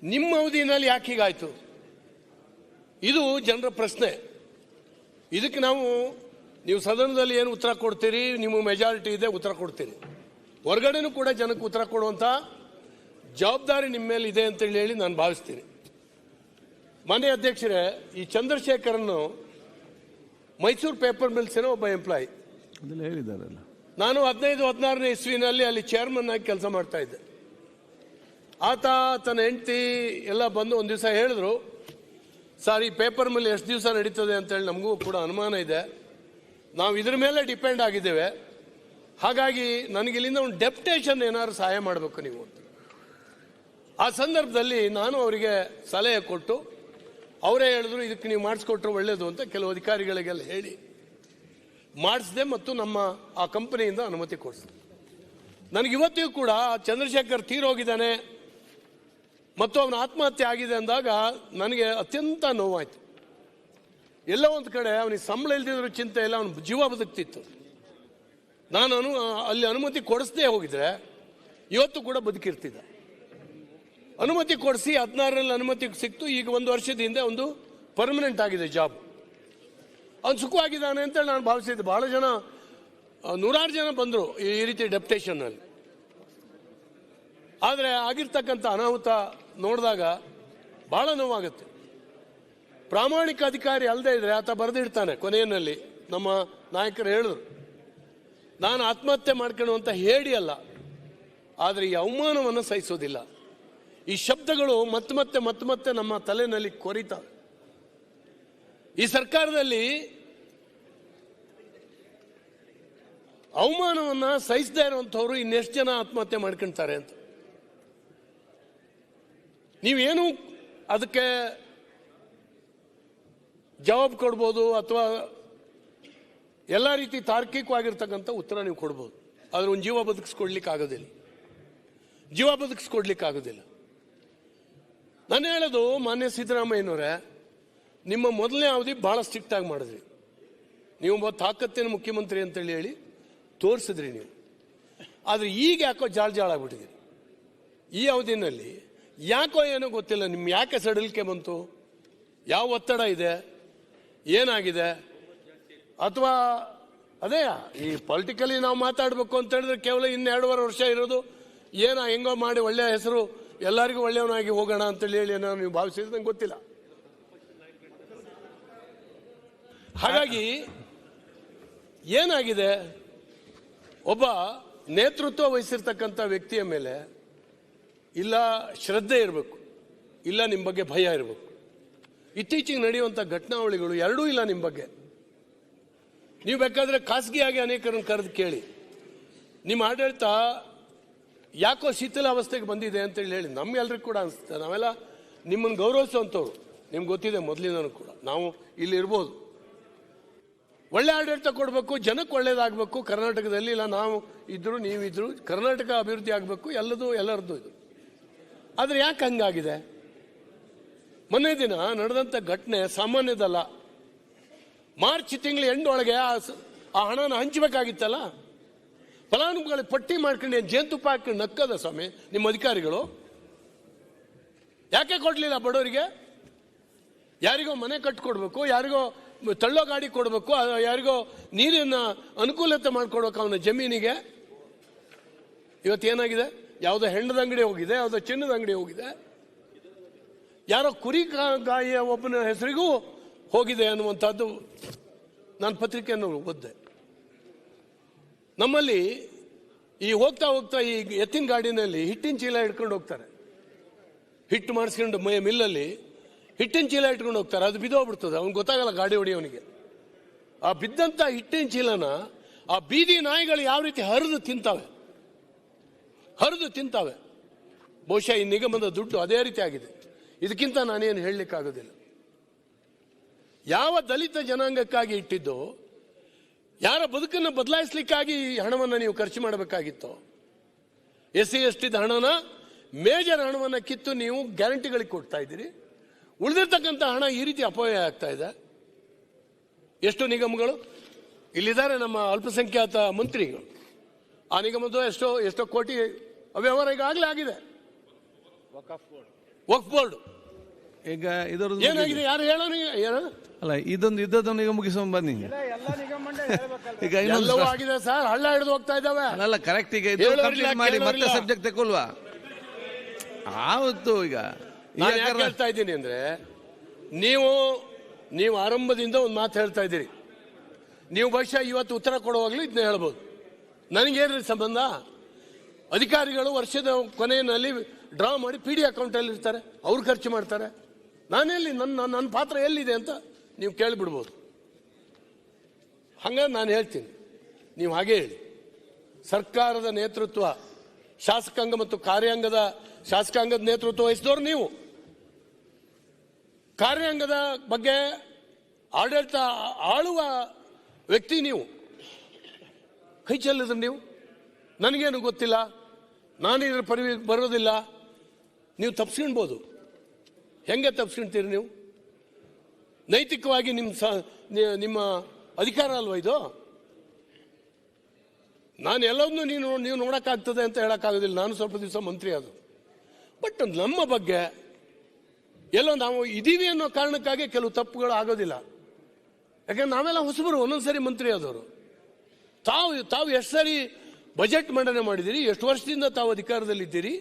ನಿಮ್ಮ ಅವಧಿನಲ್ಲಿ ಯಾಕೆ ಹೀಗಾಯ್ತು? ಇದು ಜನರ ಪ್ರಶ್ನೆ. ಇದಕ್ಕೆ ನೀವು ಸದನದಲ್ಲಿ ಏನು ಉತ್ತರ ಕೊಡ್ತೀರಿ, ನಿಮ್ಮ ಮೆಜಾರಿಟಿ ಇದೆ, ಉತ್ತರ ಕೊಡ್ತೀರಿ. ಹೊರಗಡೆನೂ ಕೂಡ ಜನಕ್ಕೆ ಉತ್ತರ ಕೊಡುವಂಥ ಜವಾಬ್ದಾರಿ ನಿಮ್ಮ ಮೇಲೆ ಇದೆ ಅಂತೇಳಿ ಹೇಳಿ ನಾನು ಭಾವಿಸ್ತೀನಿ. ಮಾನ್ಯ ಅಧ್ಯಕ್ಷರೇ, ಈ ಚಂದ್ರಶೇಖರನ್ನು ಮೈಸೂರು ಪೇಪರ್ ಮಿಲ್ಸಿನ ಒಬ್ಬ ಎಂಪ್ಲಾಯಿ. ಹೇಳಿದಾರಲ್ಲ, ನಾನು 15-16ನೇ ಇಸ್ವಿನಲ್ಲಿ ಅಲ್ಲಿ ಚೇರ್ಮನ್ ಆಗಿ ಕೆಲಸ ಮಾಡ್ತಾ ಇದ್ದೆ. ಆತ ತನ್ನ ಹೆಂಡತಿ ಎಲ್ಲ ಬಂದು ಒಂದು ದಿವಸ ಹೇಳಿದ್ರು, ಸರ್ ಈ ಪೇಪರ್ ಮಿಲ್ ಎಷ್ಟು ದಿವಸ ನಡೀತದೆ ಅಂತೇಳಿ ನಮಗೂ ಕೂಡ ಅನುಮಾನ ಇದೆ, ನಾವು ಇದ್ರ ಮೇಲೆ ಡಿಪೆಂಡ್ ಆಗಿದ್ದೇವೆ, ಹಾಗಾಗಿ ನನಗಿಲ್ಲಿಂದ ಒಂದು ಡೆಪ್ಟೇಷನ್ ಏನಾದ್ರು ಸಹಾಯ ಮಾಡಬೇಕು ನೀವು ಅಂತ. ಆ ಸಂದರ್ಭದಲ್ಲಿ ನಾನು ಅವರಿಗೆ ಸಲಹೆ ಕೊಟ್ಟು, ಅವರೇ ಹೇಳಿದ್ರು ಇದಕ್ಕೆ ನೀವು ಮಾಡಿಸ್ಕೊಟ್ರೆ ಒಳ್ಳೇದು ಅಂತ ಕೆಲವು ಅಧಿಕಾರಿಗಳಿಗೆಲ್ಲ ಹೇಳಿ ಮಾಡಿಸಿದೆ ಮತ್ತು ನಮ್ಮ ಆ ಕಂಪನಿಯಿಂದ ಅನುಮತಿ ಕೊಡಿಸಿದೆ. ನನಗಿವತ್ತಿಗೂ ಕೂಡ ಚಂದ್ರಶೇಖರ್ ತೀರೋಗಿದ್ದಾನೆ ಮತ್ತು ಅವನ ಆತ್ಮಹತ್ಯೆ ಆಗಿದೆ ಅಂದಾಗ ನನಗೆ ಅತ್ಯಂತ ನೋವಾಯಿತು. ಎಲ್ಲೋ ಒಂದು ಕಡೆ ಅವನಿಗೆ ಸಂಬಳ ಇಲ್ದಿದ್ರು ಚಿಂತೆ ಇಲ್ಲ, ಅವನು ಜೀವ ಬದುಕ್ತಿತ್ತು. ನಾನು ಅಲ್ಲಿ ಅನುಮತಿ ಕೊಡಿಸದೇ ಹೋಗಿದ್ರೆ ಇವತ್ತು ಕೂಡ ಬದುಕಿರ್ತಿದ್ದ. ಅನುಮತಿ ಕೊಡಿಸಿ 16ರಲ್ಲಿ ಅನುಮತಿ ಸಿಕ್ತು. ಈಗ 1 ವರ್ಷದ ಹಿಂದೆ ಒಂದು ಪರ್ಮನೆಂಟ್ ಆಗಿದೆ ಜಾಬ್. ಅವನು ಸುಖವಾಗಿದ್ದಾನೆ ಅಂತೇಳಿ ನಾನು ಭಾವಿಸಿದ್ದೆ. ಬಹಳ ಜನ, 100 ಜನ ಬಂದರು ಈ ರೀತಿ ಡೆಪ್ಟೇಷನ್ನಲ್ಲಿ. ಆದರೆ ಆಗಿರ್ತಕ್ಕಂಥ ಅನಾಹುತ ನೋಡಿದಾಗ ಬಹಳ ನೋವಾಗುತ್ತೆ. ಪ್ರಾಮಾಣಿಕ ಅಧಿಕಾರಿ ಅಲ್ಲದೆ ಇದ್ರೆ ಆತ ಬರೆದಿಡ್ತಾನೆ ಕೊನೆಯಲ್ಲಿ. ನಮ್ಮ ನಾಯಕರು ಹೇಳಿದ್ರು, ನಾನು ಆತ್ಮಹತ್ಯೆ ಮಾಡ್ಕೊಳ್ಳುವಂತ ಹೇಳಿ ಅಲ್ಲ, ಆದರೆ ಈ ಅವಮಾನವನ್ನು ಸಹಿಸೋದಿಲ್ಲ. ಈ ಶಬ್ದಗಳು ಮತ್ತೆ ನಮ್ಮ ತಲೆನಲ್ಲಿ ಕೊರಿತಾವೆ. ಈ ಸರ್ಕಾರದಲ್ಲಿ ಅವಮಾನವನ್ನ ಸಹಿಸದೇ ಇರುವಂಥವ್ರು ಇನ್ನೆಷ್ಟು ಜನ ಆತ್ಮಹತ್ಯೆ ಮಾಡ್ಕೊಳ್ತಾರೆ ಅಂತ. ನೀವೇನು ಅದಕ್ಕೆ ಜವಾಬ್ ಕೊಡ್ಬೋದು ಅಥವಾ ಎಲ್ಲ ರೀತಿ ತಾರ್ಕಿಕವಾಗಿರ್ತಕ್ಕಂಥ ಉತ್ತರ ನೀವು ಕೊಡ್ಬೋದು, ಆದ್ರೆ ಒಂದು ಜೀವ ಬದುಕಿಸ್ಕೊಡ್ಲಿಕ್ಕಾಗೋದಿಲ್ಲ. ನಾನು ಹೇಳೋದು, ಮಾನ್ಯ ಸಿದ್ದರಾಮಯ್ಯನವರೇ, ನಿಮ್ಮ ಮೊದಲನೇ ಅವಧಿ ಬಹಳ ಸ್ಟ್ರಿಕ್ಟ್ ಆಗಿ ಮಾಡಿದ್ರಿ. ನೀವು ಒಬ್ಬ ತಾಕತ್ತಿನ ಮುಖ್ಯಮಂತ್ರಿ ಅಂತೇಳಿ ಹೇಳಿ ತೋರಿಸಿದ್ರಿ ನೀವು. ಆದರೆ ಈಗ ಯಾಕೋ ಜಾಳ ಆಗ್ಬಿಟ್ಟಿದ್ದೀರಿ. ಈ ಅವಧಿನಲ್ಲಿ ಯಾಕೋ ಏನೋ ಗೊತ್ತಿಲ್ಲ, ನಿಮ್ಗೆ ಯಾಕೆ ಸಡಿಲಿಕೆ ಬಂತು, ಯಾವ ಒತ್ತಡ ಇದೆ, ಏನಾಗಿದೆ, ಅಥವಾ ಅದೇ ಈ ಪೊಲಿಟಿಕಲಿ ನಾವು ಮಾತಾಡಬೇಕು ಅಂತ ಹೇಳಿದ್ರೆ ಕೇವಲ 2.5 ವರ್ಷ ಇರೋದು, ಹೆಂಗೋ ಮಾಡಿ ಒಳ್ಳೆಯ ಹೆಸರು, ಎಲ್ಲರಿಗೂ ಒಳ್ಳೆಯವನಾಗಿ ಹೋಗೋಣ ಅಂತೇಳಿ ಹೇಳಿ ಏನೋ ನೀವು ಭಾವಿಸಿದ್ರೆ ನಂಗೆ ಗೊತ್ತಿಲ್ಲ. ಹಾಗಾಗಿ ಏನಾಗಿದೆ, ಒಬ್ಬ ನೇತೃತ್ವ ವಹಿಸಿರ್ತಕ್ಕಂಥ ವ್ಯಕ್ತಿಯ ಮೇಲೆ ಇಲ್ಲ ಶ್ರದ್ಧೆ ಇರಬೇಕು, ಇಲ್ಲ ನಿಮ್ಮ ಬಗ್ಗೆ ಭಯ ಇರಬೇಕು. ಇತ್ತೀಚೆಗೆ ನಡೆಯುವಂಥ ಘಟನಾವಳಿಗಳು ಎರಡೂ ಇಲ್ಲ ನಿಮ್ಮ ಬಗ್ಗೆ. ನೀವು ಬೇಕಾದ್ರೆ ಖಾಸಗಿಯಾಗಿ ಅನೇಕರನ್ನು ಕರೆದು ಕೇಳಿ, ನಿಮ್ಮ ಆಡಳಿತ ಯಾಕೋ ಶಿಥಿಲಾವಸ್ಥೆಗೆ ಬಂದಿದೆ ಅಂತೇಳಿ ಹೇಳಿ. ನಮ್ಗೆಲ್ರಿಗೂ ಕೂಡ ಅನಿಸುತ್ತೆ, ನಾವೆಲ್ಲ ನಿಮ್ಮನ್ನು ಗೌರವಿಸುವಂಥವ್ರು, ನಿಮ್ಗೆ ಗೊತ್ತಿದೆ ಮೊದಲಿನೂ ಕೂಡ. ನಾವು ಇಲ್ಲಿ ಇರ್ಬೋದು, ಒಳ್ಳೆ ಆಡಳಿತ ಕೊಡಬೇಕು, ಜನಕ್ಕೆ ಒಳ್ಳೇದಾಗಬೇಕು ಕರ್ನಾಟಕದಲ್ಲಿ. ಇಲ್ಲ ನಾವು ಇದ್ರು ನೀವಿದ್ರು, ಕರ್ನಾಟಕ ಅಭಿವೃದ್ಧಿ ಆಗಬೇಕು, ಎಲ್ಲರದ್ದು ಇದು. ಆದರೆ ಯಾಕೆ ಹಂಗಾಗಿದೆ? ಮೊನ್ನೆ ದಿನ ನಡೆದಂಥ ಘಟನೆ ಸಾಮಾನ್ಯದಲ್ಲ. ಮಾರ್ಚ್ ತಿಂಗಳ ಎಂಡೊಳಗೆ ಆ ಹಣನ ಹಂಚಬೇಕಾಗಿತ್ತಲ್ಲ. ಫಲಾನುಭವಿಗಳ ಪಟ್ಟಿ ಮಾಡ್ಕೊಂಡು ಜೇನುತುಪ್ಪ ಹಾಕೊಂಡು ನಕ್ಕದ ಸ್ವಾಮಿ ನಿಮ್ಮ ಅಧಿಕಾರಿಗಳು. ಯಾಕೆ ಕೊಡ್ಲಿಲ್ಲ ಬಡವರಿಗೆ? ಯಾರಿಗೋ ಮನೆ ಕಟ್ಕೊಡ್ಬೇಕು, ಯಾರಿಗೋ ತಳ್ಳೋ ಗಾಡಿ ಕೊಡಬೇಕು, ಯಾರಿಗೋ ನೀರಿನ ಅನುಕೂಲತೆ ಮಾಡ್ಕೊಡ್ಬೇಕು ಅವನ ಜಮೀನಿಗೆ. ಇವತ್ತೇನಾಗಿದೆ? ಯಾವುದೋ ಹೆಣ್ಣದ ಅಂಗಡಿ ಹೋಗಿದೆ, ಯಾವುದೋ ಚಿನ್ನದ ಅಂಗಡಿ ಹೋಗಿದೆ, ಯಾರೋ ಕುರಿ ಗಾಯಿಯ ಒಬ್ಬನ ಹೆಸರಿಗೂ ಹೋಗಿದೆ ಅನ್ನುವಂಥದ್ದು ನಾನು ಪತ್ರಿಕೆಯನ್ನು ಓದಿದೆ. ನಮ್ಮಲ್ಲಿ ಈ ಹೋಗ್ತಾ ಈ ಎತ್ತಿನ ಗಾಡಿನಲ್ಲಿ ಹಿಟ್ಟಿನ ಚೀಲ ಇಟ್ಕೊಂಡು ಹೋಗ್ತಾರೆ. ಹಿಟ್ಟು ಮಾಡಿಸ್ಕೊಂಡು ಮಿಲ್ಲಲ್ಲಿ ಹಿಟ್ಟಿನ ಚೀಲ ಇಟ್ಕೊಂಡು ಹೋಗ್ತಾರೆ. ಅದು ಬಿದ್ದೋಗ್ಬಿಡ್ತದೆ, ಅವ್ನಿಗೆ ಗೊತ್ತಾಗಲ್ಲ ಗಾಡಿ ಹೊಡಿಯೋನಿಗೆ. ಆ ಬಿದ್ದಂಥ ಹಿಟ್ಟಿನ ಚೀಲನ ಆ ಬೀದಿ ನಾಯಿಗಳು ಯಾವ ರೀತಿ ಹರಿದು ತಿಂತಾವೆ. ಬಹುಶಃ ಈ ನಿಗಮದ ದುಡ್ಡು ಅದೇ ರೀತಿ ಆಗಿದೆ. ಇದಕ್ಕಿಂತ ನಾನೇನು ಹೇಳಲಿಕ್ಕಾಗೋದಿಲ್ಲ. ಯಾವ ದಲಿತ ಜನಾಂಗಕ್ಕಾಗಿ ಇಟ್ಟಿದ್ದು, ಯಾರ ಬದುಕನ್ನು ಬದಲಾಯಿಸಲಿಕ್ಕಾಗಿ ಹಣವನ್ನು ನೀವು ಖರ್ಚು ಮಾಡಬೇಕಾಗಿತ್ತು. SC ST ಹಣನ, ಮೇಜರ್ ಹಣವನ್ನು ಕಿತ್ತು ನೀವು ಗ್ಯಾರಂಟಿಗಳಿಗೆ ಕೊಡ್ತಾ ಇದ್ದೀರಿ. ಉಳಿದಿರ್ತಕ್ಕಂಥ ಹಣ ಈ ರೀತಿ ಅಪವ್ಯಯ ಆಗ್ತಾ ಇದೆ. ಎಷ್ಟು ನಿಗಮಗಳು ಇಲ್ಲಿದ್ದಾರೆ, ನಮ್ಮ ಅಲ್ಪಸಂಖ್ಯಾತ ಮಂತ್ರಿಗಳು. ಆ ನಿಗಮದ ಎಷ್ಟೋ ಕೋಟಿ ಅವ್ಯವಹಾರ ಈಗಾಗಲೇ ಆಗಿದೆ. ವಕ್ಫ್ ಬೋರ್ಡ್ ಈಗ ಇದರದ್ದು ಏನಾಗಿದೆ ಯಾರು ಹೇಳೋಣ ಏನು ಅಲ್ಲ ಇದೊಂದು ಇದ್ದದನ್ನು ಈಗ ಮುಗಿಸ್ಕೊಂಡ್ ಬನ್ನಿ. ಈಗ ಎಲ್ಲವೂ ಆಗಿದೆ ಸರ್, ಹಳ್ಳ ಹಿಡಿದು ಹೋಗ್ತಾ ಇದ್ದಾವೆ. ಅಲ್ಲ ಕರೆಕ್ಟ್, ಈಗ ಇದು ಕಂಪ್ಲೀಟ್ ಮಾಡಿ ಮತ್ತೆ ಸಬ್ಜೆಕ್ಟ್ ತಗೊಳ್ವಾ ಆವತ್ತು. ಈಗ ನಾನು ಯಾಕೆ ಹೇಳ್ತಾ ಇದ್ದೀನಿ ಅಂದ್ರೆ, ನೀವು ಆರಂಭದಿಂದ ಒಂದು ಮಾತು ಹೇಳ್ತಾ ಇದ್ದೀರಿ. ನೀವು ಬಹುಶಃ ಇವತ್ತು ಉತ್ತರ ಕೊಡುವಾಗಲೂ ಇದನ್ನ ಹೇಳ್ಬೋದು. ನನಗೇನ್ರಿ ಸಂಬಂಧ? ಅಧಿಕಾರಿಗಳು ವರ್ಷದ ಕೊನೆಯಲ್ಲಿ ಡ್ರಾ ಮಾಡಿ PD ಅಕೌಂಟಲ್ಲಿ ಇರ್ತಾರೆ, ಅವ್ರು ಖರ್ಚು ಮಾಡ್ತಾರೆ. ನಾನೆಲ್ಲಿ ನನ್ನ ಪಾತ್ರ ಎಲ್ಲಿದೆ ಅಂತ ನೀವು ಕೇಳಿಬಿಡ್ಬೋದು. ಹಂಗಾಗಿ ನಾನು ಹೇಳ್ತೀನಿ, ನೀವು ಹಾಗೆ ಹೇಳಿ. ಸರ್ಕಾರದ ನೇತೃತ್ವ, ಶಾಸಕಾಂಗ ಮತ್ತು ಶಾಸಕಾಂಗದ ನೇತೃತ್ವ ವಹಿಸಿದವರು ನೀವು. ಕಾರ್ಯಾಂಗದ ಬಗ್ಗೆ ಆಡಳಿತ ಆಳುವ ವ್ಯಕ್ತಿ ನೀವು. ಕೈ ಚೆಲ್ಲಿದ್ರೆ ನೀವು ನನಗೇನು ಗೊತ್ತಿಲ್ಲ, ನಾನು ಇದ್ರ ಬರೋದಿಲ್ಲ, ನೀವು ತಪ್ಪಿಸ್ಕೊಳ್ಬೋದು. ಹೆಂಗೆ ತಪ್ಪಿಸ್ಕೊಳ್ತೀರಿ ನೀವು? ನೈತಿಕವಾಗಿ ನಿಮ್ಮ ಅಧಿಕಾರ ಅಲ್ವಾ ಇದು? ನಾನು ಎಲ್ಲವನ್ನೂ ನೀವು ನೋಡೋಕ್ಕಾಗ್ತದೆ ಅಂತ ಹೇಳೋಕ್ಕಾಗೋದಿಲ್ಲ. ನಾನು ಸ್ವಲ್ಪ ದಿವಸ ಮಂತ್ರಿ ಅದು. ಬಟ್ ನಮ್ಮ ಬಗ್ಗೆ ಎಲ್ಲೋ ನಾವು ಇದೀವಿ ಅನ್ನೋ ಕಾರಣಕ್ಕಾಗಿ ಕೆಲವು ತಪ್ಪುಗಳು ಆಗೋದಿಲ್ಲ. ಯಾಕಂದ್ರೆ ನಾವೆಲ್ಲ ಹೊಸಬರು, ಒಂದೊಂದ್ಸರಿ ಮಂತ್ರಿ ಆದವರು. ತಾವು ಎಷ್ಟು ಸರಿ ಬಜೆಟ್ ಮಂಡನೆ ಮಾಡಿದ್ದೀರಿ, ಎಷ್ಟು ವರ್ಷದಿಂದ ತಾವು ಅಧಿಕಾರದಲ್ಲಿದ್ದೀರಿ,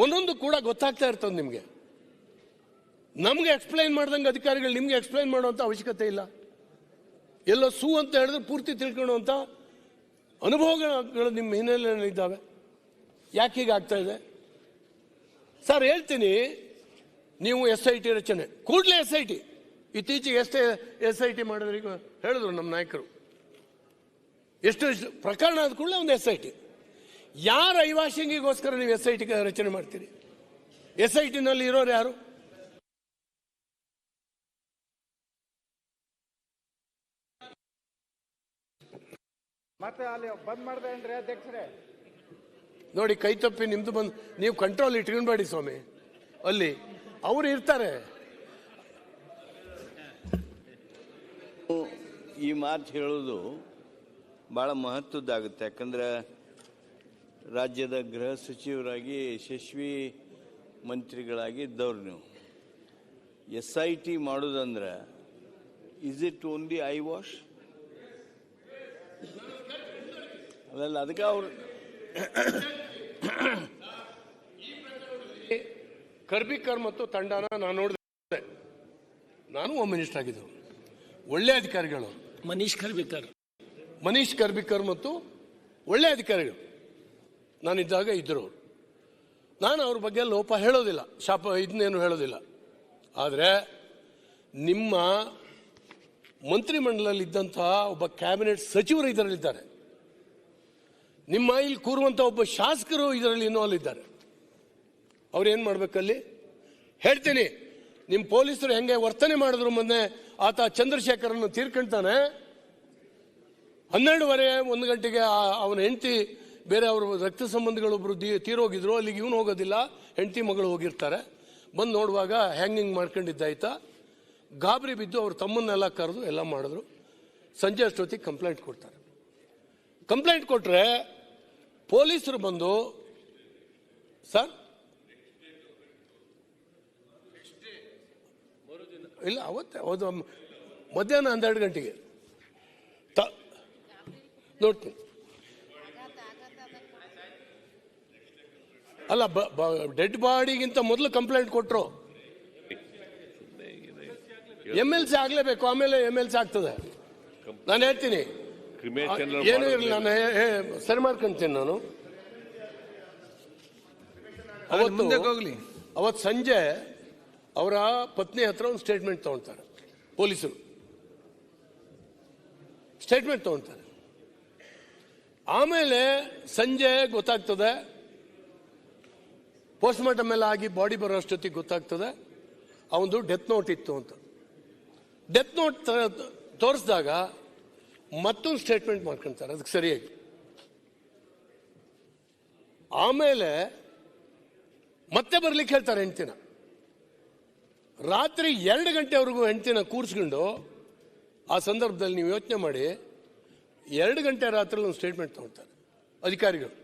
ಒಂದೊಂದು ಕೂಡ ಗೊತ್ತಾಗ್ತಾ ಇರ್ತದೆ ನಿಮಗೆ. ನಮ್ಗೆ ಎಕ್ಸ್ಪ್ಲೈನ್ ಮಾಡ್ದಂಗೆ ಅಧಿಕಾರಿಗಳು ನಿಮ್ಗೆ ಎಕ್ಸ್ಪ್ಲೈನ್ ಮಾಡುವಂತ ಅವಶ್ಯಕತೆ ಇಲ್ಲ. ಎಲ್ಲೋ ಅಂತ ಹೇಳಿದ್ರೆ ಪೂರ್ತಿ ತಿಳ್ಕೊಳ್ಳುವಂತ ಅನುಭವಗಳು ನಿಮ್ಮ ಹಿನ್ನೆಲೆಯಲ್ಲಿದ್ದಾವೆ. ಯಾಕೆ ಹೀಗಾಗ್ತಾ ಇದೆ ಸರ್? ಹೇಳ್ತೀನಿ. ನೀವು SIT ರಚನೆ ಕೂಡಲೇ SIT, ಇತ್ತೀಚೆಗೆ SIT ಮಾಡಿದ್ರೆ ಹೇಳಿದ್ರು ನಮ್ಮ ನಾಯಕರು. ಎಷ್ಟು ಪ್ರಕರಣ ಆದ ಕೂಡಲೇ ಒಂದು SIT. ಯಾರ ಐವಾಷಿಂಗಿಗೋಸ್ಕರ ನೀವು SIT ರಚನೆ ಮಾಡ್ತೀರಿ? SIT ನಲ್ಲಿ ಇರೋರು ಯಾರು? ಮತ್ತೆ ಅಲ್ಲಿ ಬಂದ್ ಮಾಡ್ದೆ ಅಂದ್ರೆ ಅಧ್ಯಕ್ಷರೇ ನೋಡಿ, ಕೈ ತಪ್ಪಿ ನಿಮ್ದು ಬಂದು ನೀವು ಕಂಟ್ರೋಲ್ ಇಟ್ಕೊಂಡ್ಬೇಡಿ ಸ್ವಾಮಿ. ಅಲ್ಲಿ ಅವರು ಇರ್ತಾರೆ. ಈ ಮಾತು ಹೇಳೋದು ಭಾಳ ಮಹತ್ವದ್ದಾಗುತ್ತೆ. ಯಾಕಂದ್ರೆ ರಾಜ್ಯದ ಗೃಹ ಸಚಿವರಾಗಿ ಯಶಸ್ವಿ ಮಂತ್ರಿಗಳಾಗಿ ಇದ್ದವ್ರು ನೀವು. SIT ಮಾಡೋದಂದ್ರೆ is it only I wash? ಅದಲ್ಲ, ಅದಕ್ಕೆ ಅವರು ಕರ್ಬಿಕರ್ ಮತ್ತು ತಂಡನ ನಾನು ನೋಡಿದೆ. ನಾನು ಹೋಮ್ ಮಿನಿಸ್ಟರ್ ಆಗಿದ್ದು. ಒಳ್ಳೆ ಅಧಿಕಾರಿಗಳು, ಮನೀಶ್ ಕರ್ಬಿಕರ್ ಮತ್ತು ಒಳ್ಳೆ ಅಧಿಕಾರಿಗಳು ನಾನಿದ್ದಾಗ ಇದ್ದರು. ನಾನು ಅವ್ರ ಬಗ್ಗೆ ಲೋಪ ಹೇಳೋದಿಲ್ಲ, ಇದನ್ನೇನು ಹೇಳೋದಿಲ್ಲ. ಆದರೆ ನಿಮ್ಮ ಮಂತ್ರಿಮಂಡಲದಲ್ಲಿ ಇದ್ದಂತಹ ಒಬ್ಬ ಕ್ಯಾಬಿನೆಟ್ ಸಚಿವರು ಇದರಲ್ಲಿದ್ದಾರೆ. ನಿಮ್ಮ ಇಲ್ಲಿ ಕೂರುವಂತ ಒಬ್ಬ ಶಾಸಕರು ಇದರಲ್ಲಿ ಇನ್ವಾಲ್ವ್ ಇದ್ದಾರೆ. ಅವ್ರು ಏನ್ ಮಾಡ್ಬೇಕಲ್ಲಿ ಹೇಳ್ತೀನಿ. ನಿಮ್ಮ ಪೊಲೀಸರು ಹೆಂಗೆ ವರ್ತನೆ ಮಾಡಿದ್ರು, ಮೊನ್ನೆ ಆತ ಚಂದ್ರಶೇಖರನ್ನು ತೀರ್ಕೊಂತಾನೆ. 12:30 1 ಗಂಟೆಗೆ ಅವನ ಹೆಂಡತಿ, ಬೇರೆ ಅವ್ರ ರಕ್ತ ಸಂಬಂಧಿಗಳೊಬ್ರು ತೀರೋಗಿದ್ರು. ಅಲ್ಲಿಗೆ ಇವನು ಹೋಗೋದಿಲ್ಲ, ಹೆಂಡತಿ ಮಗಳು ಹೋಗಿರ್ತಾರೆ. ಬಂದು ನೋಡುವಾಗ ಹ್ಯಾಂಗಿಂಗ್ ಮಾಡ್ಕೊಂಡಿದ್ದಾಯ್ತಾ. ಗಾಬರಿ ಬಿದ್ದು ಅವ್ರ ತಮ್ಮನ್ನೆಲ್ಲ ಕರೆದು ಎಲ್ಲ ಮಾಡಿದ್ರು. ಸಂಜೆ ಅಷ್ಟೊತ್ತಿಗೆ ಕಂಪ್ಲೇಂಟ್ ಕೊಡ್ತಾರೆ. ಕಂಪ್ಲೇಂಟ್ ಕೊಟ್ರೆ ಪೊಲೀಸರು ಬಂದು, ಸರ್ ಇಲ್ಲ ಅವತ್ತೇ ಹೌದು, ಮಧ್ಯಾಹ್ನ 12 ಗಂಟೆಗೆ ನೋಡ್ತೀನಿ. ಅಲ್ಲ, ಡೆಡ್ ಬಾಡಿಗಿಂತ ಮೊದಲು ಕಂಪ್ಲೇಂಟ್ ಕೊಟ್ಟರು. MLC ಆಗ್ಲೇಬೇಕು, ಆಮೇಲೆ MLC ಆಗ್ತದೆ. ನಾನು ಹೇಳ್ತೀನಿ, ಏನೂ ಇರಲಿ, ನಾನು ಸರಿ ಮಾಡ್ಕೊಂತೀನಿ. ನಾನು ಅವತ್ತು ಸಂಜೆ ಅವರ ಪತ್ನಿ ಹತ್ರ ಒಂದು ಸ್ಟೇಟ್ಮೆಂಟ್ ತಗೊಳ್ತಾರೆ. ಪೊಲೀಸರು ಸ್ಟೇಟ್ಮೆಂಟ್ ತಗೊಳ್ತಾರೆ. ಆಮೇಲೆ ಸಂಜೆ ಗೊತ್ತಾಗ್ತದೆ, ಪೋಸ್ಟ್ ಮಾರ್ಟಮ್ ಎಲ್ಲ ಆಗಿ ಬಾಡಿ ಬರೋ ಅಷ್ಟೊತ್ತಿಗೆ ಗೊತ್ತಾಗ್ತದೆ ಅವನದು ಡೆತ್ ನೋಟ್ ಇತ್ತು ಅಂತ. ಡೆತ್ ನೋಟ್ ತೋರಿಸಿದಾಗ ಮತ್ತೊಂದು ಸ್ಟೇಟ್ಮೆಂಟ್ ಮಾಡ್ಕೊಂತಾರೆ ಅದಕ್ಕೆ ಸರಿಯಾಗಿ. ಆಮೇಲೆ ಮತ್ತೆ ಬರ್ಲಿಕ್ಕೆ ಹೇಳ್ತಾರೆ ಹೆಂಡ್ತಿನ. ರಾತ್ರಿ 2 ಗಂಟೆವರೆಗೂ ಹೆಂಡ್ತಿನ ಕೂರಿಸ್ಕೊಂಡು, ಆ ಸಂದರ್ಭದಲ್ಲಿ ನೀವು ಯೋಚನೆ ಮಾಡಿ, 2 ಗಂಟೆ ರಾತ್ರಿ ಒಂದು ಸ್ಟೇಟ್ಮೆಂಟ್ ತಗೊಳ್ತಾರೆ ಅಧಿಕಾರಿಗಳು.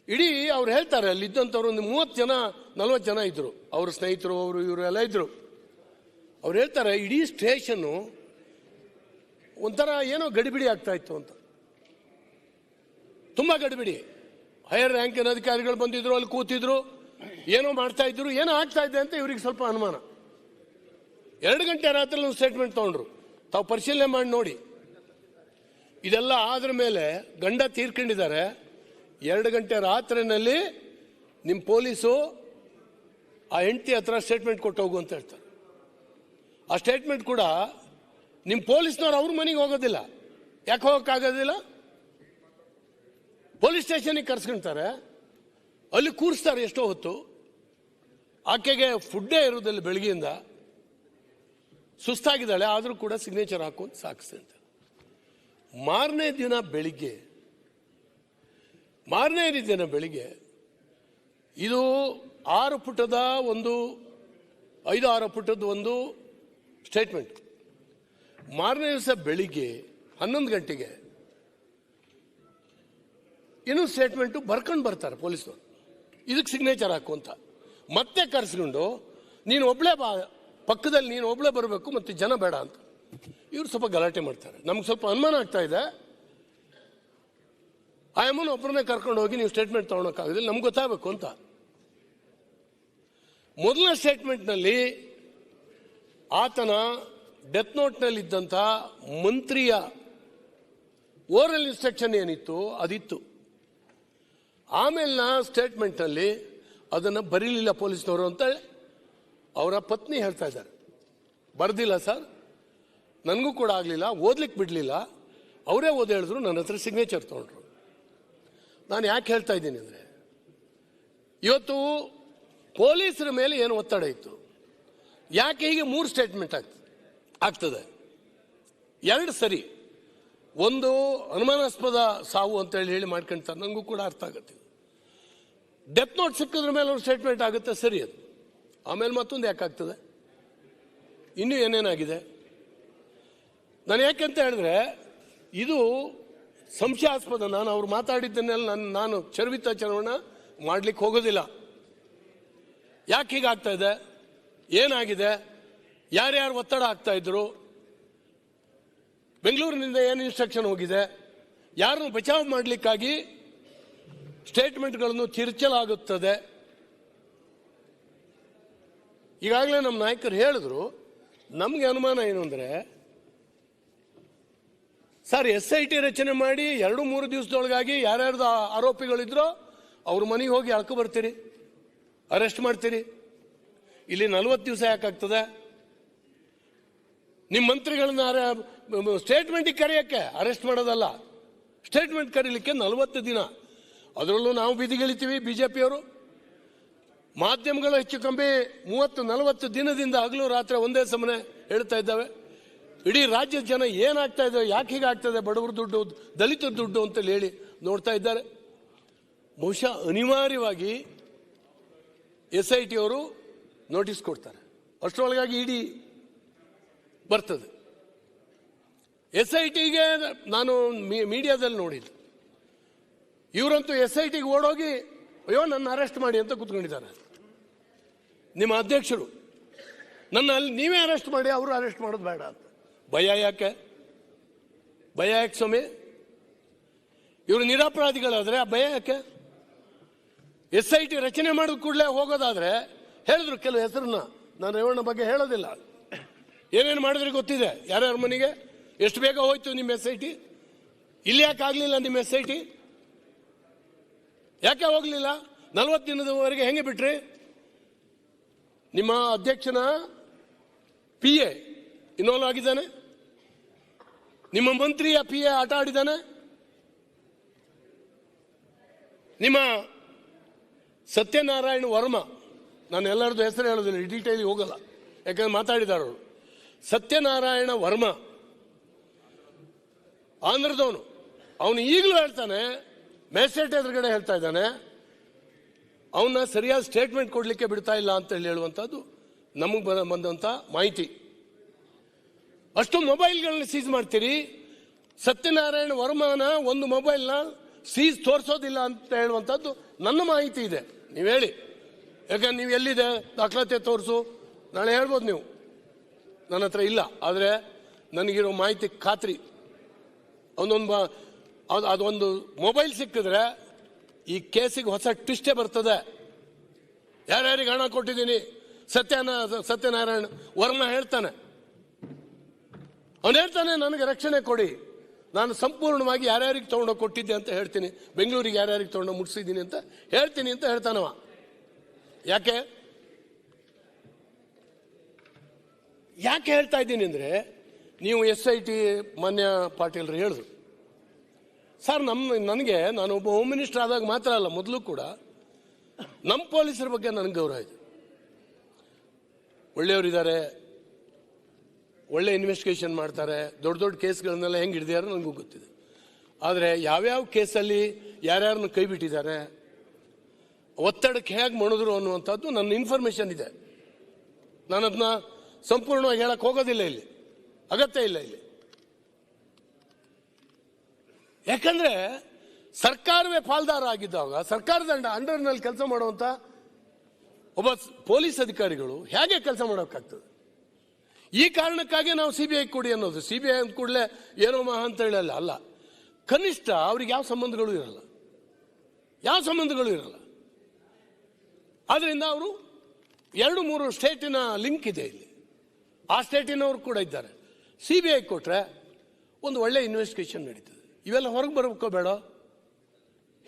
ಇಡೀ ಅವ್ರು ಹೇಳ್ತಾರೆ ಅಲ್ಲಿ ಇದ್ದಂಥವ್ರು ಒಂದು 30 ಜನ 40 ಜನ ಇದ್ರು, ಅವ್ರ ಸ್ನೇಹಿತರು ಅವರು ಇವರು ಎಲ್ಲ ಇದ್ರು. ಅವ್ರು ಹೇಳ್ತಾರೆ ಇಡೀ ಸ್ಟೇಷನ್ನು ಒಂಥರ ಏನೋ ಗಡಿಬಿಡಿ ಆಗ್ತಾ ಇತ್ತು ಅಂತ, ತುಂಬಾ ಗಡಿಬಿಡಿ. ಹೈಯರ್ ರ್ಯಾಂಕಿನ ಅಧಿಕಾರಿಗಳು ಬಂದಿದ್ರು, ಅಲ್ಲಿ ಕೂತಿದ್ರು, ಏನೋ ಮಾಡ್ತಾ ಇದ್ರು, ಏನೋ ಆಗ್ತಾ ಇದೆ ಅಂತ ಇವ್ರಿಗೆ ಸ್ವಲ್ಪ ಅನುಮಾನ. 2 ಗಂಟೆ ರಾತ್ರಿ ಒಂದು ಸ್ಟೇಟ್ಮೆಂಟ್ ತಗೊಂಡ್ರು. ತಾವು ಪರಿಶೀಲನೆ ಮಾಡಿ ನೋಡಿ. ಇದೆಲ್ಲ ಆದ್ರ ಮೇಲೆ ಗಂಡ ತೀರ್ಕೊಂಡಿದ್ದಾರೆ. 2 ಗಂಟೆ ರಾತ್ರಿನಲ್ಲಿ ನಿಮ್ಮ ಪೊಲೀಸು ಆ ಹೆಂಡತಿ ಹತ್ರ ಸ್ಟೇಟ್ಮೆಂಟ್ ಕೊಟ್ಟು ಹೋಗು ಅಂತ ಹೇಳ್ತಾರೆ. ಆ ಸ್ಟೇಟ್ಮೆಂಟ್ ಕೂಡ ನಿಮ್ಮ ಪೊಲೀಸ್ನವ್ರು ಅವ್ರ ಮನೆಗೆ ಹೋಗೋದಿಲ್ಲ. ಯಾಕೆ ಹೋಗೋಕ್ಕಾಗೋದಿಲ್ಲ? ಪೊಲೀಸ್ ಸ್ಟೇಷನ್ಗೆ ಕರ್ಸ್ಕೊಂತಾರೆ, ಅಲ್ಲಿ ಕೂರಿಸ್ತಾರೆ ಎಷ್ಟೋ ಹೊತ್ತು. ಆಕೆಗೆ ಫುಡ್ಡೇ ಇರೋದಿಲ್ಲ, ಬೆಳಗ್ಗೆಯಿಂದ ಸುಸ್ತಾಗಿದ್ದಾಳೆ, ಆದರೂ ಕೂಡ ಸಿಗ್ನೇಚರ್ ಹಾಕೊಂಡು ಸಾಕಿಸ್ತಂತೆ. ಮಾರನೇ ದಿನ ಬೆಳಿಗ್ಗೆ ಇದು 6 ಪುಟದ ಒಂದು 5-6 ಪುಟದ ಒಂದು ಸ್ಟೇಟ್ಮೆಂಟ್. ಮಾರನೇ ದಿವಸ ಬೆಳಿಗ್ಗೆ 11 ಗಂಟೆಗೆ ಇನ್ನೊಂದು ಸ್ಟೇಟ್ಮೆಂಟು ಬರ್ಕೊಂಡು ಬರ್ತಾರೆ ಪೊಲೀಸ್ನವರು, ಇದಕ್ಕೆ ಸಿಗ್ನೇಚರ್ ಹಾಕು ಅಂತ. ಮತ್ತೆ ಕರೆಸ್ಕೊಂಡು ನೀನು ಒಬ್ಳೇ ಬಾ, ಪಕ್ಕದಲ್ಲಿ ನೀನು ಒಬ್ಳೇ ಬರಬೇಕು, ಮತ್ತೆ ಜನ ಬೇಡ ಅಂತ. ಇವ್ರು ಸ್ವಲ್ಪ ಗಲಾಟೆ ಮಾಡ್ತಾರೆ. ನಮ್ಗೆ ಸ್ವಲ್ಪ ಅನುಮಾನ ಆಗ್ತಾ ಇದೆ, ಆ ಅಮ್ಮನ ಒಬ್ಬರನ್ನೇ ಕರ್ಕೊಂಡು ಹೋಗಿ ನೀವು ಸ್ಟೇಟ್ಮೆಂಟ್ ತಗೊಳಕ್ಕಾಗೋದಿಲ್ಲ, ನಮ್ಗೆ ಗೊತ್ತಾಗಬೇಕು ಅಂತ. ಮೊದಲನೇ ಸ್ಟೇಟ್ಮೆಂಟ್ನಲ್ಲಿ ಆತನ ಡೆತ್ ನೋಟ್ನಲ್ಲಿ ಇದ್ದಂಥ ಮಂತ್ರಿಯ ಓರಲ್ ಇನ್ಸ್ಟ್ರಕ್ಷನ್ ಏನಿತ್ತು ಅದಿತ್ತು. ಆಮೇಲಿನ ಸ್ಟೇಟ್ಮೆಂಟ್ನಲ್ಲಿ ಅದನ್ನು ಬರೀಲಿಲ್ಲ ಪೊಲೀಸ್ನವರು ಅಂತ ಅವರ ಪತ್ನಿ ಹೇಳ್ತಾ ಇದ್ದಾರೆ. ಬರ್ದಿಲ್ಲ ಸರ್, ನನಗೂ ಕೂಡ ಆಗಲಿಲ್ಲ, ಓದ್ಲಿಕ್ಕೆ ಬಿಡಲಿಲ್ಲ, ಅವರೇ ಓದಿ ಹೇಳಿದ್ರು, ನನ್ನ ಹತ್ರ ಸಿಗ್ನೇಚರ್ ತೊಗೊಂಡ್ರು. ನಾನು ಯಾಕೆ ಹೇಳ್ತಾ ಇದ್ದೀನಿ ಅಂದರೆ, ಇವತ್ತು ಪೊಲೀಸರ ಮೇಲೆ ಏನು ಒತ್ತಡ ಇತ್ತು, ಯಾಕೆ ಹೀಗೆ 3 ಸ್ಟೇಟ್ಮೆಂಟ್ ಆಗ್ತದೆ? 2 ಸರಿ, ಒಂದು ಅನುಮಾನಾಸ್ಪದ ಸಾವು ಅಂತ ಹೇಳಿ ಮಾಡ್ಕೊಂತಾರೆ, ನನಗೂ ಕೂಡ ಅರ್ಥ ಆಗುತ್ತೆ. ಡೆತ್ ನೋಟ್ ಸಿಕ್ಕಿದ್ರ ಮೇಲೆ ಒಂದು ಸ್ಟೇಟ್ಮೆಂಟ್ ಆಗುತ್ತೆ, ಸರಿ. ಅದು ಆಮೇಲೆ ಮತ್ತೊಂದು ಯಾಕಾಗ್ತದೆ? ಇನ್ನೂ ಏನೇನಾಗಿದೆ? ನಾನು ಯಾಕೆಂತ ಹೇಳಿದ್ರೆ ಇದು ಸಂಶಯಾಸ್ಪದ. ನಾನು ಅವ್ರು ಮಾತಾಡಿದ್ದನ್ನೆಲ್ಲ ನಾನು ಚರ್ವಿತಾಚರಣ ಮಾಡ್ಲಿಕ್ಕೆ ಹೋಗೋದಿಲ್ಲ. ಯಾಕೆ ಹೀಗಾಗ್ತಾ ಇದೆ, ಏನಾಗಿದೆ, ಯಾರ್ಯಾರು ಒತ್ತಡ ಆಗ್ತಾ ಇದ್ರು, ಬೆಂಗಳೂರಿನಿಂದ ಏನು ಇನ್ಸ್ಟ್ರಕ್ಷನ್ ಹೋಗಿದೆ, ಯಾರನ್ನು ಬಚಾವ್ ಮಾಡಲಿಕ್ಕಾಗಿ ಸ್ಟೇಟ್ಮೆಂಟ್ಗಳನ್ನು ತಿರುಚಲಾಗುತ್ತದೆ. ಈಗಾಗಲೇ ನಮ್ಮ ನಾಯಕರು ಹೇಳಿದ್ರು. ನಮಗೆ ಅನುಮಾನ ಏನು ಅಂದರೆ, ಸರ್ SIT ರಚನೆ ಮಾಡಿ 2-3 ದಿವಸದೊಳಗಾಗಿ ಯಾರ್ಯಾರ್ದು ಆರೋಪಿಗಳಿದ್ರೋ ಅವ್ರ ಮನೆಗೆ ಹೋಗಿ ಅಳ್ಕೊ ಬರ್ತೀರಿ, ಅರೆಸ್ಟ್ ಮಾಡ್ತೀರಿ. ಇಲ್ಲಿ 40 ದಿವಸ ಯಾಕಾಗ್ತದೆ? ನಿಮ್ಮ ಮಂತ್ರಿಗಳನ್ನ ಸ್ಟೇಟ್ಮೆಂಟಿಗೆ ಕರೆಯೋಕ್ಕೆ ಅರೆಸ್ಟ್ ಮಾಡೋದಲ್ಲ, ಸ್ಟೇಟ್ಮೆಂಟ್ ಕರೀಲಿಕ್ಕೆ 40 ದಿನ. ಅದರಲ್ಲೂ ನಾವು ಬೀದಿಗಿಳಿತೀವಿ ಬಿಜೆಪಿಯವರು. ಮಾಧ್ಯಮಗಳು ಹೆಚ್ಚು ಕಮ್ಮಿ 30-40 ದಿನದಿಂದ ಹಗಲು ರಾತ್ರಿ ಒಂದೇ ಸಮನೆ ಹೇಳ್ತಾ ಇದ್ದಾವೆ. ಇಡೀ ರಾಜ್ಯದ ಜನ ಏನಾಗ್ತಾ ಇದೆ, ಯಾಕೆ ಹೀಗಾಗ್ತದೆ, ಬಡವರ ದುಡ್ಡು, ದಲಿತರ ದುಡ್ಡು ಅಂತೇಳಿ ಹೇಳಿ ನೋಡ್ತಾ ಇದ್ದಾರೆ. ಬಹುಶಃ ಅನಿವಾರ್ಯವಾಗಿ SIT ಅವರು ನೋಟಿಸ್ ಕೊಡ್ತಾರೆ, ಅಷ್ಟರೊಳಗಾಗಿ ಇಡಿ ಬರ್ತದೆ. SITಗೆ ನಾನು ಮೀಡಿಯಾದಲ್ಲಿ ನೋಡಿದ್ದೆ, ಇವರಂತೂ SITಗೆ ಓಡೋಗಿ ಅಯ್ಯೋ ನನ್ನ ಅರೆಸ್ಟ್ ಮಾಡಿ ಅಂತ ಕೂತ್ಕೊಂಡಿದ್ದಾರೆ. ನಿಮ್ಮ ಅಧ್ಯಕ್ಷರು ನನ್ನ ಅಲ್ಲಿ ನೀವೇ ಅರೆಸ್ಟ್ ಮಾಡಿ, ಅವರು ಅರೆಸ್ಟ್ ಮಾಡೋದು ಬೇಡ ಅಂತ. ಭಯ ಯಾಕೆ ಸ್ವಾಮಿ? ಇವರು ನಿರಪರಾಧಿಗಳಾದ್ರೆ ಆ ಭಯ ಯಾಕೆ? SIT ರಚನೆ ಮಾಡಿದ ಕೂಡಲೇ ಹೋಗೋದಾದ್ರೆ ಹೇಳಿದ್ರು ಕೆಲವು ಹೆಸರನ್ನ, ನಾನು ರೇವಣ್ಣ ಬಗ್ಗೆ ಹೇಳೋದಿಲ್ಲ. ಏನೇನು ಮಾಡಿದ್ರೆ ಗೊತ್ತಿದೆ, ಯಾರ್ಯಾರ ಮನೆಗೆ ಎಷ್ಟು ಬೇಗ ಹೋಯ್ತು ನಿಮ್ಮ SIT. ಇಲ್ಲಿ ಯಾಕೆ ಆಗಲಿಲ್ಲ ನಿಮ್ಮ SIT? ಯಾಕೆ ಹೋಗಲಿಲ್ಲ? 40 ದಿನದವರೆಗೆ ಹೆಂಗೆ ಬಿಟ್ರಿ? ನಿಮ್ಮ ಅಧ್ಯಕ್ಷನ PA ಇನ್ವಾಲ್ವ್ ಆಗಿದ್ದಾನೆ, ನಿಮ್ಮ ಮಂತ್ರಿಯ PA ಆಟ ಆಡಿದ್ದಾನೆ, ನಿಮ್ಮ ಸತ್ಯನಾರಾಯಣ ವರ್ಮ, ನಾನು ಎಲ್ಲರದ್ದು ಹೆಸರು ಹೇಳೋದಿಲ್ಲ, ಡೀಟೇಲ್ ಹೋಗಲ್ಲ ಯಾಕಂದ್ರೆ ಮಾತಾಡಿದಾರವರು. ಸತ್ಯನಾರಾಯಣ ವರ್ಮ ಆಂಧ್ರದವನು, ಅವನು ಈಗಲೂ ಹೇಳ್ತಾನೆ, ಮ್ಯಾಜಿಸ್ಟ್ರೇಟ್ ಎದುರುಗಡೆ ಹೇಳ್ತಾ ಇದ್ದಾನೆ, ಅವನ್ನ ಸರಿಯಾದ ಸ್ಟೇಟ್ಮೆಂಟ್ ಕೊಡಲಿಕ್ಕೆ ಬಿಡ್ತಾ ಇಲ್ಲ ಅಂತ ಹೇಳುವಂಥದ್ದು ನಮಗೆ ಬಂದಂಥ ಮಾಹಿತಿ. ಅಷ್ಟು ಮೊಬೈಲ್ಗಳನ್ನ ಸೀಸ್ ಮಾಡ್ತೀರಿ. ಸತ್ಯನಾರಾಯಣ ವರ್ಮನ ಒಂದು ಮೊಬೈಲ್ನ ಸೀಸ್ ತೋರಿಸೋದಿಲ್ಲ ಅಂತ ಹೇಳುವಂಥದ್ದು ನನ್ನ ಮಾಹಿತಿ ಇದೆ, ನೀವು ಹೇಳಿ. ಯಾಕಂದ್ರೆ ನೀವು ಎಲ್ಲಿದೆ ದಾಖಲಾತಿ ತೋರಿಸು, ನಾಳೆ ಹೇಳ್ಬೋದು ನೀವು. ನನ್ನ ಹತ್ರ ಇಲ್ಲ, ಆದರೆ ನನಗಿರೋ ಮಾಹಿತಿ ಖಾತ್ರಿ. ಅದೊಂದು ಮೊಬೈಲ್ ಸಿಕ್ಕಿದ್ರೆ ಈ ಕೇಸಿಗೆ ಹೊಸ ಟ್ವಿಸ್ಟೇ ಬರ್ತದೆ. ಯಾರ್ಯಾರಿಗೆ ಹಣ ಕೊಟ್ಟಿದ್ದೀನಿ ಸತ್ಯನಾರಾಯಣ ವರ್ಮ ಹೇಳ್ತಾನೆ. ಅವನು ಹೇಳ್ತಾನೆ ನನಗೆ ರಕ್ಷಣೆ ಕೊಡಿ, ನಾನು ಸಂಪೂರ್ಣವಾಗಿ ಯಾರ್ಯಾರಿಗೆ ತೊಗೊಂಡೋಗಿ ಕೊಟ್ಟಿದ್ದೆ ಅಂತ ಹೇಳ್ತೀನಿ, ಬೆಂಗಳೂರಿಗೆ ಯಾರ್ಯಾರಿಗೆ ತೊಗೊಂಡೋಗಿ ಮುಟ್ಸಿದ್ದೀನಿ ಅಂತ ಹೇಳ್ತೀನಿ ಅಂತ ಹೇಳ್ತಾನವ. ಯಾಕೆ ಹೇಳ್ತಾ ಇದ್ದೀನಿ ಅಂದರೆ, ನೀವು SIT ಮಾನ್ಯ ಪಾಟೀಲ್ರು ಹೇಳಿದ್ರು ಸರ್, ನಾನು ಒಬ್ಬ ಹೋಮ್ ಮಿನಿಸ್ಟರ್ ಆದಾಗ ಮಾತ್ರ ಅಲ್ಲ, ಮೊದಲು ಕೂಡ ನಮ್ಮ ಪೊಲೀಸರ ಬಗ್ಗೆ ನನಗೆ ಗೌರವ ಇದೆ. ಒಳ್ಳೆಯವರಿದ್ದಾರೆ, ಒಳ್ಳೆ ಇನ್ವೆಸ್ಟಿಗೇಷನ್ ಮಾಡ್ತಾರೆ, ದೊಡ್ಡ ದೊಡ್ಡ ಕೇಸ್ಗಳನ್ನೆಲ್ಲ ಹೆಂಗೆ ಹಿಡಿದಾರೋ ನನಗೂ ಗೊತ್ತಿದೆ. ಆದರೆ ಯಾವ್ಯಾವ ಕೇಸಲ್ಲಿ ಯಾರ್ಯಾರನ್ನು ಕೈ ಬಿಟ್ಟಿದ್ದಾರೆ, ಒತ್ತಡಕ್ಕೆ ಹೇಗೆ ಮಣಿದ್ರು ಅನ್ನುವಂಥದ್ದು ನನ್ನ ಇನ್ಫಾರ್ಮೇಶನ್ ಇದೆ. ನಾನು ಅದನ್ನ ಸಂಪೂರ್ಣವಾಗಿ ಹೇಳಕ್ಕೆ ಹೋಗೋದಿಲ್ಲ, ಇಲ್ಲಿ ಅಗತ್ಯ ಇಲ್ಲ ಇಲ್ಲಿ. ಯಾಕಂದ್ರೆ ಸರ್ಕಾರವೇ ಪಾಲ್ದಾರ ಆಗಿದ್ದಾಗ ಸರ್ಕಾರದ ಅಂಡರ್ನಲ್ಲಿ ಕೆಲಸ ಮಾಡುವಂತ ಒಬ್ಬ ಪೊಲೀಸ್ ಅಧಿಕಾರಿಗಳು ಹೇಗೆ ಕೆಲಸ ಮಾಡೋಕ್ಕಾಗ್ತದೆ? ಈ ಕಾರಣಕ್ಕಾಗಿ ನಾವು CBI ಕೊಡಿ ಅನ್ನೋದು. CBI ಅಂದ ಕೂಡಲೇ ಏನೋ ಮಹಾ ಅಂತ ಹೇಳಲ್ಲ, ಅಲ್ಲ, ಕನಿಷ್ಠ ಅವ್ರಿಗೆ ಯಾವ ಸಂಬಂಧಗಳು ಇರಲ್ಲ. ಆದ್ರಿಂದ ಅವರು 2-3 ಸ್ಟೇಟಿನ ಲಿಂಕ್ ಇದೆ ಇಲ್ಲಿ, ಆ ಸ್ಟೇಟಿನವರು ಕೂಡ ಇದ್ದಾರೆ. CBI ಕೊಟ್ರೆ ಒಂದು ಒಳ್ಳೆ ಇನ್ವೆಸ್ಟಿಗೇಷನ್ ನಡೀತದೆ. ಇವೆಲ್ಲ ಹೊರಗೆ ಬರಬೇಕೋ ಬೇಡ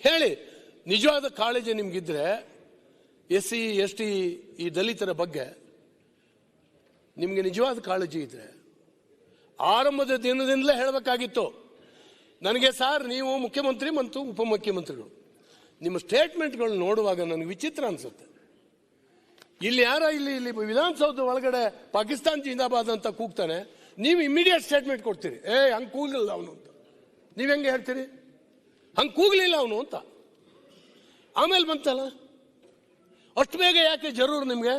ಹೇಳಿ. ನಿಜವಾದ ಕಾಳಜಿ ನಿಮ್ಗಿದ್ರೆ SC ST ಈ ದಲಿತರ ಬಗ್ಗೆ ನಿಮಗೆ ನಿಜವಾದ ಕಾಳಜಿ ಇದ್ರೆ ಆರಂಭದ ದಿನದಿಂದಲೇ ಹೇಳಬೇಕಾಗಿತ್ತು. ನನಗೆ ಸರ್, ನೀವು ಮುಖ್ಯಮಂತ್ರಿ ಮತ್ತು ಉಪಮುಖ್ಯಮಂತ್ರಿಗಳು, ನಿಮ್ಮ ಸ್ಟೇಟ್ಮೆಂಟ್ಗಳು ನೋಡುವಾಗ ನನಗೆ ವಿಚಿತ್ರ ಅನ್ಸುತ್ತೆ. ಇಲ್ಲಿ ಇಲ್ಲಿ ವಿಧಾನಸೌಧ ಒಳಗಡೆ ಪಾಕಿಸ್ತಾನ್ ಜಿಂದಾಬಾದ್ ಅಂತ ಕೂಗ್ತಾನೆ, ನೀವು ಇಮಿಡಿಯೇಟ್ ಸ್ಟೇಟ್ಮೆಂಟ್ ಕೊಡ್ತೀರಿ. ಹಂಗೆ ಕೂಗಲಿಲ್ಲ ಅವನು ಅಂತ ನೀವು ಹೆಂಗೆ ಹೇಳ್ತೀರಿ? ಹಂಗೆ ಕೂಗಲಿಲ್ಲ ಅವನು ಅಂತ. ಆಮೇಲೆ ಬಂತಲ್ಲ, ಅಷ್ಟು ಬೇಗ ಯಾಕೆ ಜರೂರು ನಿಮಗೆ?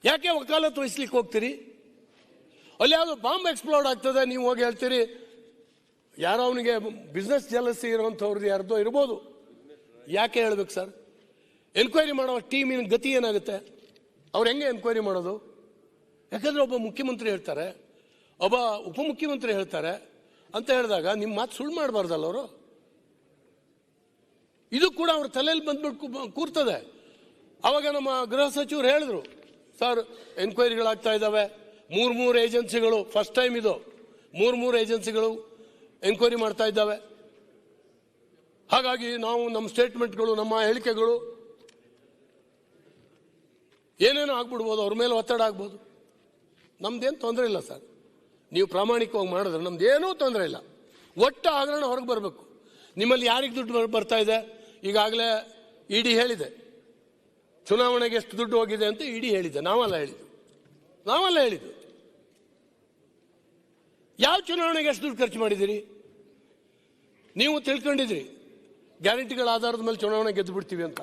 ಯಾಕೆ ವಕಾಲತ್ತು ವಹಿಸ್ಲಿಕ್ಕೆ ಹೋಗ್ತೀರಿ? ಅಲ್ಲಿ ಯಾವುದೋ ಬಾಂಬ್ ಎಕ್ಸ್ಪ್ಲೋಡ್ ಆಗ್ತದೆ, ನೀವು ಹೋಗಿ ಹೇಳ್ತೀರಿ. ಯಾರೋ ಅವನಿಗೆ ಬಿಸ್ನೆಸ್ ಜಲಸಿ ಇರುವಂಥವ್ರದ್ದು ಯಾರ್ದೋ ಇರ್ಬೋದು. ಯಾಕೆ ಹೇಳ್ಬೇಕು ಸರ್? ಎನ್ಕ್ವೈರಿ ಮಾಡೋ ಟೀಮಿನ ಗತಿ ಏನಾಗುತ್ತೆ? ಅವ್ರು ಹೆಂಗೆ ಎನ್ಕ್ವೈರಿ ಮಾಡೋದು? ಯಾಕಂದ್ರೆ ಒಬ್ಬ ಮುಖ್ಯಮಂತ್ರಿ ಹೇಳ್ತಾರೆ, ಒಬ್ಬ ಉಪಮುಖ್ಯಮಂತ್ರಿ ಹೇಳ್ತಾರೆ ಅಂತ ಹೇಳಿದಾಗ ನಿಮ್ಮ ಮಾತು ಸುಳ್ಳು ಮಾಡಬಾರ್ದಲ್ಲ ಅವರು. ಇದು ಕೂಡ ಅವ್ರ ತಲೆಯಲ್ಲಿ ಬಂದ್ಬಿಟ್ಟು ಕೂರ್ತದೆ. ಅವಾಗ ನಮ್ಮ ಗೃಹ ಸಚಿವರು ಹೇಳಿದ್ರು, ಸರ್ ಎನ್ಕ್ವೈರಿಗಳಾಗ್ತಾ ಇದ್ದಾವೆ, 3 ಏಜೆನ್ಸಿಗಳು, ಫಸ್ಟ್ ಟೈಮ್ ಇದು, 3 ಏಜೆನ್ಸಿಗಳು ಎನ್ಕ್ವೈರಿ ಮಾಡ್ತಾ ಇದ್ದಾವೆ. ಹಾಗಾಗಿ ನಾವು ನಮ್ಮ ಸ್ಟೇಟ್ಮೆಂಟ್ಗಳು, ನಮ್ಮ ಹೇಳಿಕೆಗಳು ಏನೇನೋ ಆಗ್ಬಿಡ್ಬೋದು, ಅವ್ರ ಮೇಲೆ ಒತ್ತಡ ಆಗ್ಬೋದು. ನಮ್ದೇನು ತೊಂದರೆ ಇಲ್ಲ ಸರ್, ನೀವು ಪ್ರಾಮಾಣಿಕವಾಗಿ ಮಾಡಿದ್ರೆ ನಮ್ದೇನೂ ತೊಂದರೆ ಇಲ್ಲ. ಒಟ್ಟು ಹಗರಣ ಹೊರಗೆ ಬರಬೇಕು. ನಿಮ್ಮಲ್ಲಿ ಯಾರಿಗೆ ದುಡ್ಡು ಬರ್ತಾ ಇದೆ? ಈಗಾಗಲೇ ED ಹೇಳಿದೆ, ಚುನಾವಣೆಗೆ ಎಷ್ಟು ದುಡ್ಡು ಹೋಗಿದೆ ಅಂತ ED ಹೇಳಿದೆ. ನಾವಲ್ಲ ಹೇಳಿದ್ದು. ಯಾವ ಚುನಾವಣೆಗೆ ಎಷ್ಟು ದುಡ್ಡು ಖರ್ಚು ಮಾಡಿದ್ದೀರಿ? ನೀವು ತಿಳ್ಕೊಂಡಿದ್ರಿ ಗ್ಯಾರಂಟಿಗಳ ಆಧಾರದ ಮೇಲೆ ಚುನಾವಣೆ ಗೆದ್ದು ಬಿಡ್ತೀವಿ ಅಂತ.